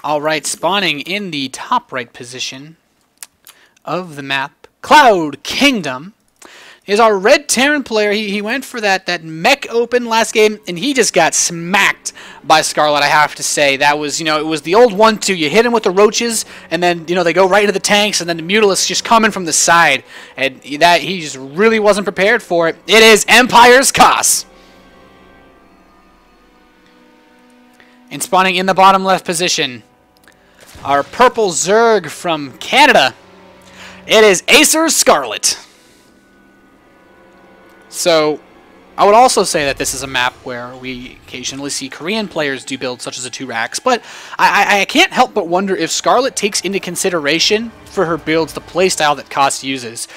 Alright, spawning in the top right position of the map, Cloud Kingdom, is our red Terran player. He went for that mech open last game, and he just got smacked by Scarlett, I have to say. That was, it was the old 1-2. You hit him with the roaches, and then, they go right into the tanks, and then the Mutalisks just coming from the side. And that he just really wasn't prepared for it. It is Empire's Kos. And spawning in the bottom left position, our purple Zerg from Canada. It is Acer's Scarlett. So, I would also say that this is a map where we occasionally see Korean players do builds such as a 2-racks, but I can't help but wonder if Scarlett takes into consideration for her builds the playstyle that Kos uses.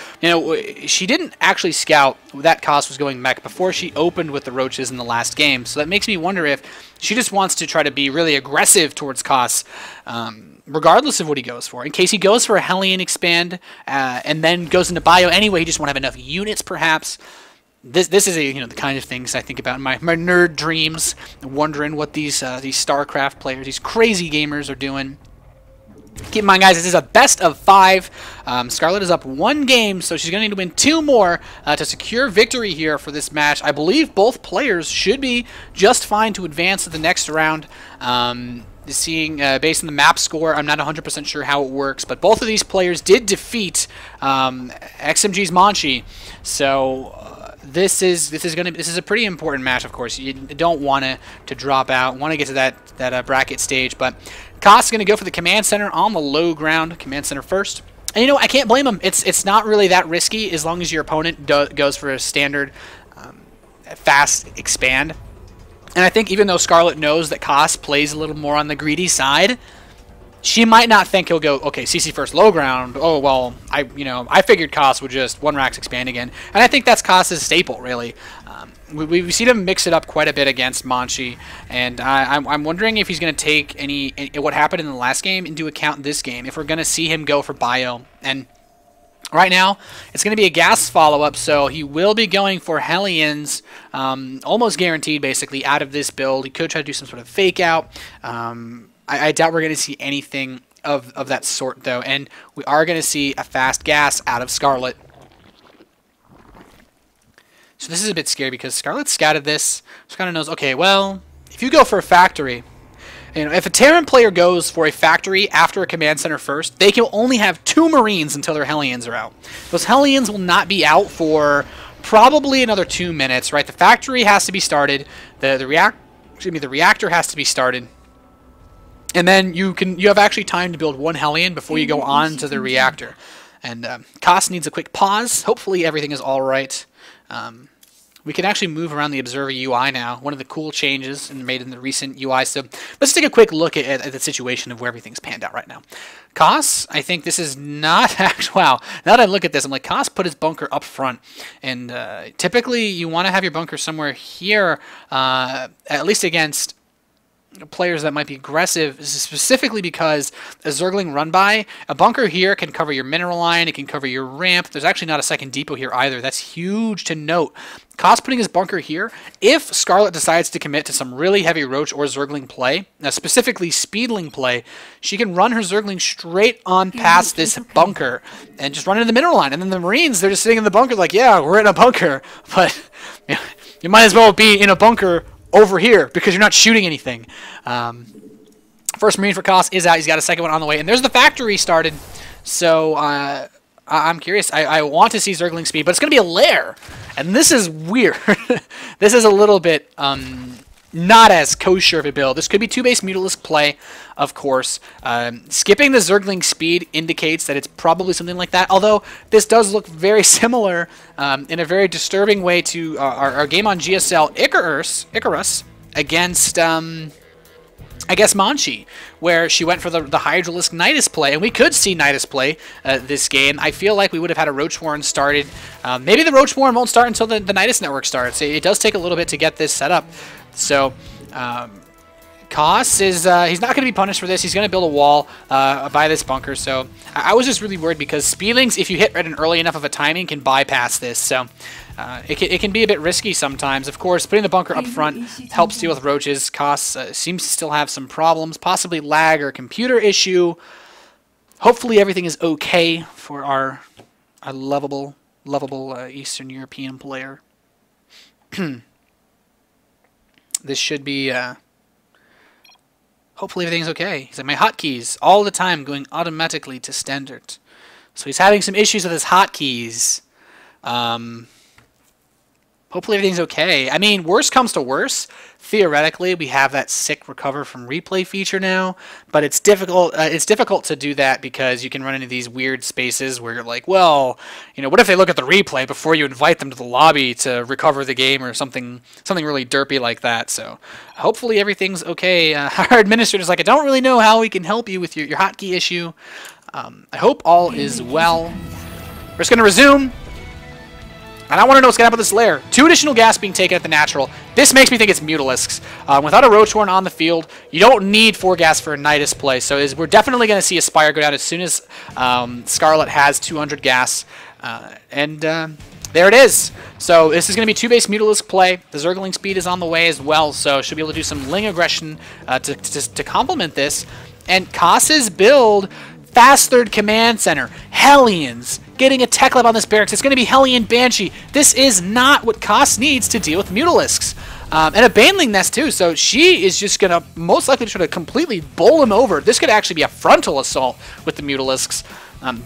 She didn't actually scout that Kos was going mech before she opened with the roaches in the last game, so that makes me wonder if she just wants to try to be really aggressive towards Kos, regardless of what he goes for. In case he goes for a Hellion expand and then goes into bio anyway, he just won't have enough units perhaps. This is the kind of things I think about in my nerd dreams, wondering what these StarCraft players, these crazy gamers, are doing. Keep in mind, guys, this is a best of 5. Scarlett is up 1 game, so she's going to need to win 2 more to secure victory here for this match. I believe both players should be just fine to advance to the next round. Seeing based on the map score, I'm not 100% sure how it works, but both of these players did defeat XMG's Manchi, so. This is a pretty important match, of course. You don't want to drop out. Want to get to that bracket stage, but Kos is going to go for the command center on the low ground. Command center first, and I can't blame him. It's not really that risky as long as your opponent goes for a standard fast expand. And I think even though Scarlett knows that Kos plays a little more on the greedy side, she might not think he'll go, okay, CC first low ground. Oh, well, I figured Kos would just 1-racks expand again. And I think that's Kos's staple, really. We've seen him mix it up quite a bit against Manchi. And I'm wondering if he's going to take what happened in the last game into account this game. If we're going to see him go for bio. And right now, it's going to be a gas follow-up, so he will be going for Hellions, almost guaranteed, basically, out of this build. He could try to do some sort of fake out. I doubt we're going to see anything of that sort, though, and we are going to see a fast gas out of Scarlett. So this is a bit scary because Scarlett scouted this. She kind of knows, okay, well, if you go for a factory, if a Terran player goes for a factory after a command center first, they can only have 2 Marines until their Hellions are out. Those Hellions will not be out for probably another 2 minutes, right? The factory has to be started. The reactor has to be started. And then you have actually time to build 1 Hellion before you go on to the reactor. And Kos needs a quick pause. Hopefully everything is all right. We can actually move around the Observer UI now. One of the cool changes made in the recent UI. So let's take a quick look at the situation of where everything's panned out right now. Kos, I think this is not actually... Wow, now that I look at this, I'm like, Kos put his bunker up front. And typically you want to have your bunker somewhere here, at least against players that might be aggressive, specifically because a Zergling run by, a bunker here can cover your mineral line, it can cover your ramp. There's actually not a second depot here either. That's huge to note. Kos putting his bunker here, if Scarlett decides to commit to some really heavy Roach or Zergling play, specifically Speedling play, she can run her Zergling straight on past this bunker and just run into the mineral line. And then the Marines, they're just sitting in the bunker like, yeah, we're in a bunker, but you might as well be in a bunker over here because you're not shooting anything. First Marine for Kos is out. He's got a second one on the way. And there's the factory started. So I'm curious. I want to see Zergling speed, but it's going to be a lair. And this is weird. This is a little bit not as kosher of a build. This could be 2-base Mutalisk play, of course. Skipping the Zergling speed indicates that it's probably something like that, although this does look very similar in a very disturbing way to our game on GSL Icarus against, I guess, Manchi, where she went for the Hydralisk Nidus play, and we could see Nidus play this game. I feel like we would have had a Roach Warren started. Maybe the Roach Warren won't start until the Nidus network starts. It does take a little bit to get this set up. So, Koss is he's not going to be punished for this. He's going to build a wall by this bunker. So I was just really worried because Spielings, if you hit at an early enough of a timing, can bypass this. So it can be a bit risky sometimes. Of course, putting the bunker up front helps deal with roaches. Koss seems to still have some problems, possibly lag or computer issue. Hopefully everything is okay for our lovable Eastern European player. This should be, hopefully everything's okay. He's like, my hotkeys all the time going automatically to standard. So he's having some issues with his hotkeys. Hopefully everything's okay. I mean, worst comes to worst. Theoretically, we have that sick recover from replay feature now, but it's difficult. It's difficult to do that because you can run into these weird spaces where you're like, well, you know, what if they look at the replay before you invite them to the lobby to recover the game or something really derpy like that. So hopefully everything's okay. Our administrator's like, I don't really know how we can help you with your hotkey issue. I hope all is well. We're just going to resume. And I want to know what's going to happen with this lair. 2 additional gas being taken at the natural. This makes me think it's Mutalisks. Without a Roach Horn on the field, you don't need 4 gas for a Nidus play. So we're definitely going to see a Spire go down as soon as Scarlett has 200 gas. There it is. So this is going to be 2 base Mutalisk play. The Zergling speed is on the way as well. So should be able to do some Ling aggression to complement this. And Koss's build, Fast Third Command Center, Hellions, getting a tech lab on this barracks. It's going to be Hellion Banshee. This is not what Koss needs to deal with Mutalisks. And a Baneling Nest too, so she is just going to most likely try to completely bowl him over. This could actually be a frontal assault with the Mutalisks.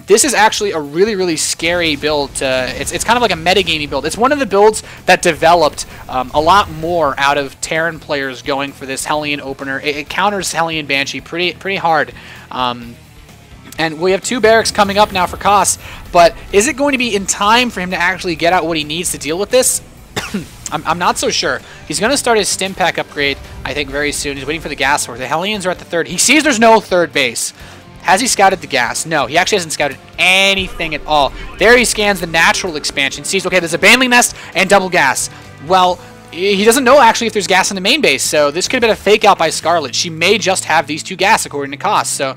This is actually a really scary build. It's kind of like a metagamey build. It's one of the builds that developed a lot more out of Terran players going for this Hellion opener. It counters Hellion Banshee pretty hard. And we have 2 barracks coming up now for Koss, but is it going to be in time for him to actually get out what he needs to deal with this? I'm not so sure. He's going to start his stim pack upgrade, I think, very soon. He's waiting for the gas source. The Hellions are at the 3rd. He sees there's no 3rd base. Has he scouted the gas? No, he actually hasn't scouted anything at all. There he scans the natural expansion, sees, okay, there's a Baneling Nest and double gas. Well, he doesn't know actually if there's gas in the main base, so this could have been a fake out by Scarlett. She may just have these 2 gas according to Koss, so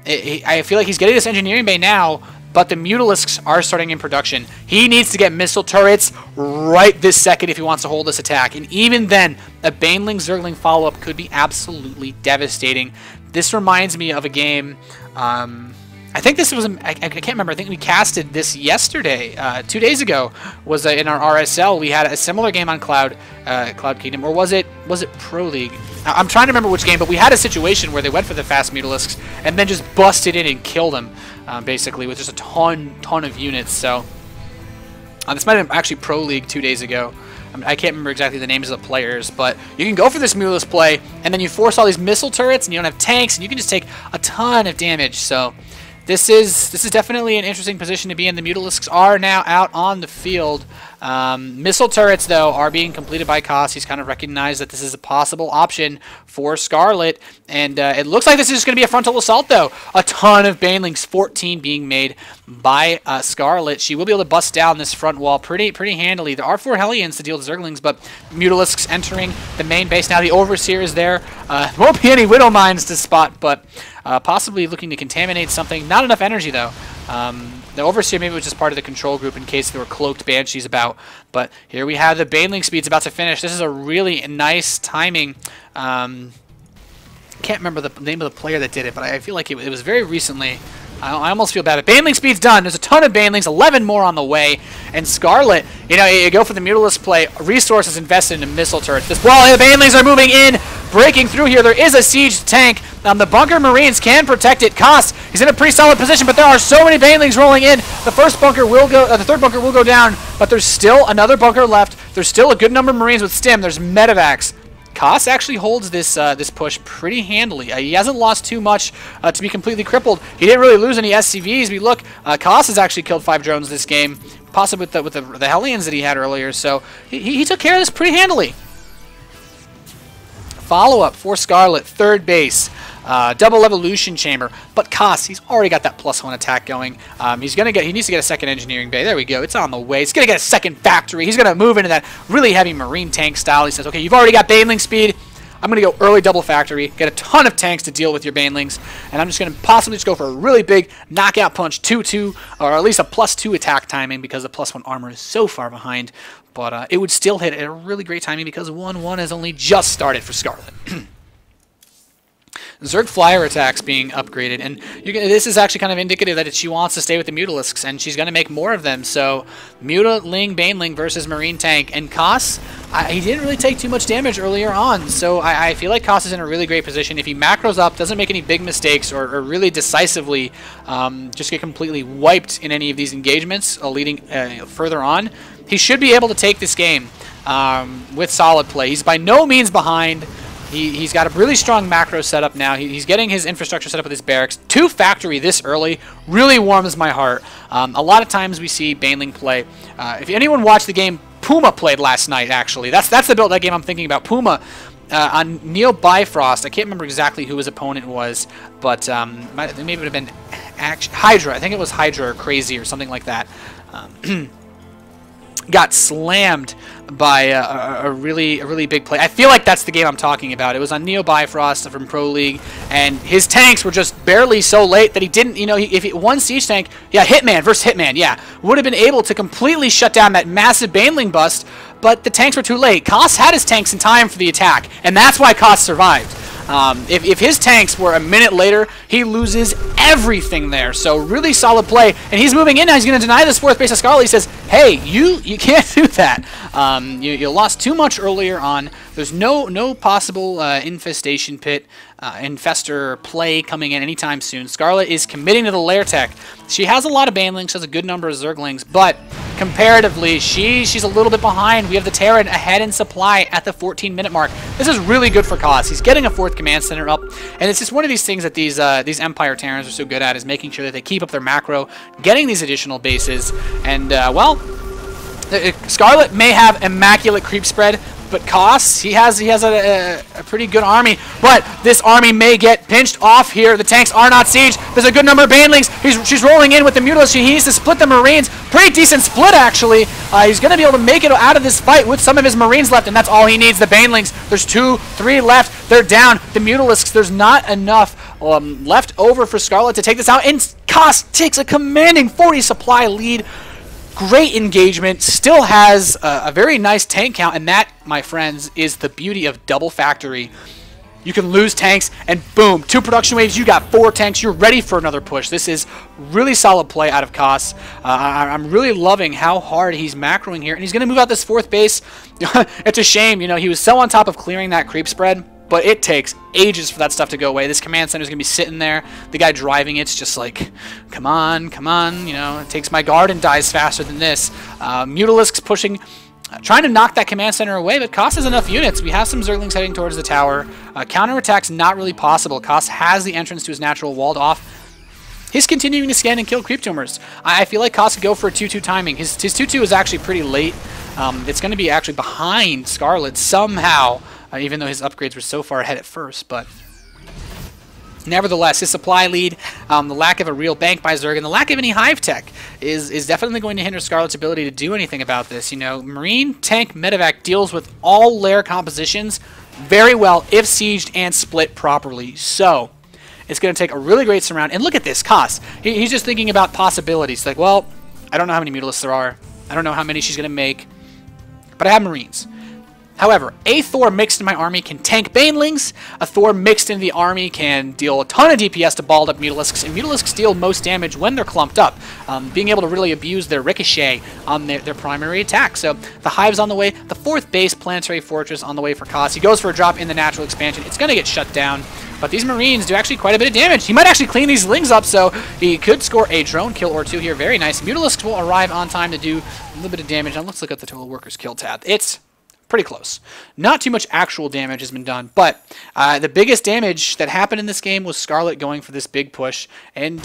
I feel like he's getting this engineering bay now, but the Mutalisks are starting in production. He needs to get missile turrets right this second if he wants to hold this attack. And even then, a Baneling Zergling follow-up could be absolutely devastating. This reminds me of a game, I think this was, I can't remember, I think we casted this yesterday, 2 days ago, was in our RSL. We had a similar game on Cloud Kingdom, or was it Pro League? I'm trying to remember which game, but we had a situation where they went for the fast Mutalisks and then just busted in and killed them, basically, with just a ton of units. So this might have been actually Pro League 2 days ago. I can't remember exactly the names of the players, but you can go for this Mutalisk play, and then you force all these missile turrets, and you don't have tanks, and you can just take a ton of damage. So this is definitely an interesting position to be in. The Mutalisks are now out on the field. Missile turrets, though, are being completed by Koss. He's kind of recognized that this is a possible option for Scarlett. And it looks like this is just going to be a frontal assault, though. A ton of Banelings, 14 being made by Scarlett. She will be able to bust down this front wall pretty handily. There are 4 Hellions to deal with Zerglings, but Mutalisks entering the main base. Now the Overseer is there. Won't be any Widow Mines to spot, but possibly looking to contaminate something. Not enough energy, though. The Overseer maybe was just part of the control group in case there were cloaked Banshees about. But here we have the Baneling speeds about to finish. This is a really nice timing. Can't remember the name of the player that did it, but I feel like it was very recently. I almost feel bad. But Baneling speed's done. There's a ton of Banelings, 11 more on the way. And Scarlett, you go for the Mutalisk play. Resources invested in missile turrets. The Banelings are moving in, breaking through here. There is a siege tank. The Bunker Marines can protect it. Koss, he's in a pretty solid position, but there are so many Banelings rolling in. The first bunker will go, the 3rd bunker will go down, but there's still another bunker left. There's still a good number of Marines with stim. There's medevacs. Koss actually holds this this push pretty handily. He hasn't lost too much to be completely crippled. He didn't really lose any SCVs. We look, Koss has actually killed 5 drones this game, possibly with the Hellions that he had earlier. So he took care of this pretty handily. Follow-up for Scarlett, 3rd base. Double evolution chamber, but Koss, he's already got that +1 attack going. He needs to get a 2nd engineering bay. There we go. It's on the way. He's gonna get a 2nd factory. He's gonna move into that really heavy marine tank style. He says, okay, you've already got Baneling speed. I'm going to go early double factory, get a ton of tanks to deal with your banelings, and I'm just going to possibly just go for a really big knockout punch 2-2, or at least a +2 attack timing because the +1 armor is so far behind. But it would still hit at a really great timing because 1-1 has only just started for Scarlett. Zerg flyer attacks being upgraded, and this is actually kind of indicative that she wants to stay with the Mutalisks, and she's going to make more of them. So, Muta-Ling Baneling versus Marine Tank, and Koss, he didn't really take too much damage earlier on, so I feel like Koss is in a really great position. If he macros up, doesn't make any big mistakes, or really decisively just get completely wiped in any of these engagements leading further on, he should be able to take this game with solid play. He's by no means behind. He's got a really strong macro setup now. He's getting his infrastructure set up with his barracks. 2 factory this early really warms my heart. A lot of times we see Baneling play. If anyone watched the game Puma played last night, actually, that's the build of that game I'm thinking about. Puma on Neo Bifrost. I can't remember exactly who his opponent was, but maybe it would have been Hydra. I think it was Hydra or Crazy or something like that. Got slammed by a really big play. I feel like that's the game I'm talking about. It was on Neo Bifrost from Pro League, and his tanks were just barely so late that he didn't, if he one siege tank, yeah, Hitman versus Hitman, yeah, would have been able to completely shut down that massive Baneling bust, but the tanks were too late. Koss had his tanks in time for the attack, and that's why Koss survived. If his tanks were a minute later, he loses everything there. So really solid play. And he's moving in now. He's going to deny this 4th base of Scarlett. He says, hey, you can't do that. You lost too much earlier on. There's no possible infestation pit, infestor play coming in anytime soon. Scarlett is committing to the lair tech. She has a lot of banelings, she has a good number of zerglings, but comparatively, she's a little bit behind. We have the Terran ahead in supply at the 14-minute mark. This is really good for Koss. He's getting a 4th command center up, and it's just one of these things that these Empire Terrans are so good at, is making sure that they keep up their macro, getting these additional bases, and well, Scarlett may have immaculate creep spread, but Koss, he has a pretty good army, but this army may get pinched off here. The tanks are not sieged. There's a good number of banelings. She's rolling in with the Mutalisks. He needs to split the Marines. Pretty decent split, actually. He's going to be able to make it out of this fight with some of his Marines left, and that's all he needs. The banelings, there's 2, 3 left. They're down. The Mutalisks, there's not enough left over for Scarlett to take this out, and Koss takes a commanding 40 supply lead. Great engagement, still has a very nice tank count, and that, my friends, is the beauty of double factory. You can lose tanks, and boom, 2 production waves, you got 4 tanks, you're ready for another push. This is really solid play out of Koss. I'm really loving how hard he's macroing here, and he's going to move out this 4th base. It's a shame, he was so on top of clearing that creep spread, but it takes ages for that stuff to go away. This command center is going to be sitting there. The guy driving it's just like, come on, it takes my guard and dies faster than this. Mutalisks pushing, trying to knock that command center away, but Koss has enough units. We have some Zerglings heading towards the tower. Counterattack's not really possible. Koss has the entrance to his natural walled off. He's continuing to scan and kill creep tumors. I feel like Koss could go for a 2-2 timing. His 2-2 is actually pretty late. It's going to be actually behind Scarlett somehow, even though his upgrades were so far ahead at first, but nevertheless, his supply lead, the lack of a real bank by Zerg, and the lack of any hive tech is definitely going to hinder Scarlett's ability to do anything about this. Marine Tank Medevac deals with all lair compositions very well if sieged and split properly, so it's going to take a really great surround. And look at this, Koss. He's just thinking about possibilities. Like, well, I don't know how many Mutalisks there are. I don't know how many she's going to make, but I have Marines. However, a Thor mixed in my army can tank Banelings, a Thor mixed in the army can deal a ton of DPS to balled up Mutalisks, and Mutalisks deal most damage when they're clumped up, being able to really abuse their ricochet on their primary attack. So the Hive's on the way, the 4th base Planetary Fortress on the way for Koss. He goes for a drop in the natural expansion. It's going to get shut down, but these Marines do actually quite a bit of damage. He might actually clean these Lings up, so he could score a drone kill or 2 here. Very nice. Mutalisks will arrive on time to do a little bit of damage. Now let's look at the total workers kill tab. It's pretty close. Not too much actual damage has been done, but the biggest damage that happened in this game was Scarlett going for this big push and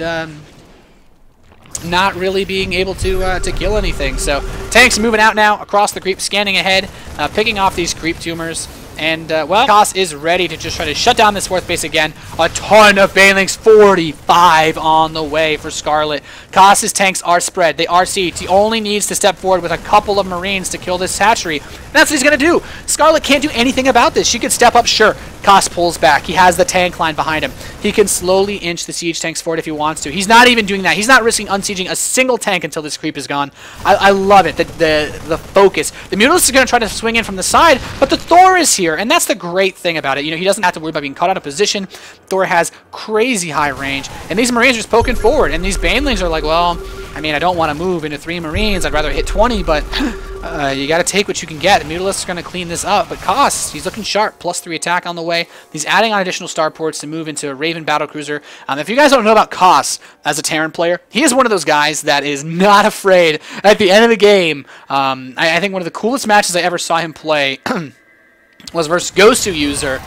not really being able to kill anything. So tanks moving out now across the creep, scanning ahead, picking off these creep tumors. And, well, Koss is ready to just try to shut down this 4th base again. A ton of Banelings, 45 on the way for Scarlett. Koss's tanks are spread. They are sieged. He only needs to step forward with a couple of Marines to kill this hatchery. And that's what he's going to do. Scarlett can't do anything about this. She could step up, sure. Koss pulls back. He has the tank line behind him. He can slowly inch the siege tanks forward if he wants to. He's not even doing that. He's not risking unsieging a single tank until this creep is gone. I love it. The focus. The Mutalisk is going to try to swing in from the side, but the Thor is here, and that's the great thing about it. You know, he doesn't have to worry about being caught out of position. Thor has crazy high range, and these Marines are just poking forward, and these Banelings are like, well, I mean, I don't want to move into 3 Marines. I'd rather hit 20, but you got to take what you can get. The Mutalisk are going to clean this up, but Koss, he's looking sharp. +3 attack on the way. He's adding on additional starports to move into a Raven battlecruiser. If you guys don't know about Koss as a Terran player, he is one of those guys that is not afraid at the end of the game. I think one of the coolest matches I ever saw him play was versus Gosu User,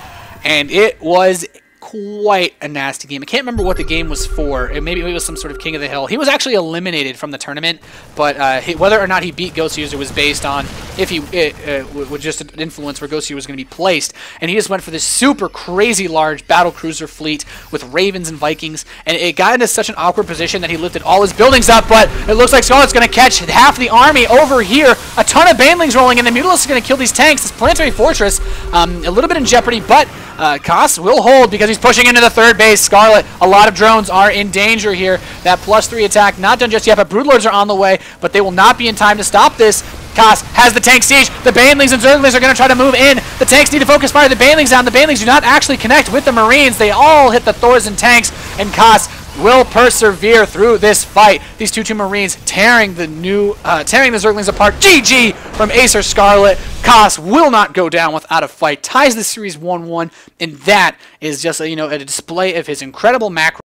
and it was quite a nasty game. I can't remember what the game was for. Maybe it was some sort of King of the Hill. He was actually eliminated from the tournament, but whether or not he beat Ghost User was based on if he would just influence where Ghost User was going to be placed. And he just went for this super crazy large battle cruiser fleet with Ravens and Vikings, and it got into such an awkward position that he lifted all his buildings up, but it looks like Scarlett's going to catch half the army over here. A ton of Banelings rolling in. The Mutalisk is going to kill these tanks. This planetary fortress, a little bit in jeopardy, but Koss will hold because he's pushing into the 3rd base. Scarlett, a lot of drones are in danger here. That +3 attack not done just yet, but Broodlords are on the way, but they will not be in time to stop this. Koss has the tank siege. The Banelings and Zerglings are going to try to move in. The tanks need to focus fire the Banelings down. The Banelings do not actually connect with the Marines. They all hit the Thors and tanks, and Koss will persevere through this fight. These 2-2 Marines tearing the Zerglings apart. GG from Acer Scarlett. Koss will not go down without a fight. Ties the series 1-1, and that is just a display of his incredible macro.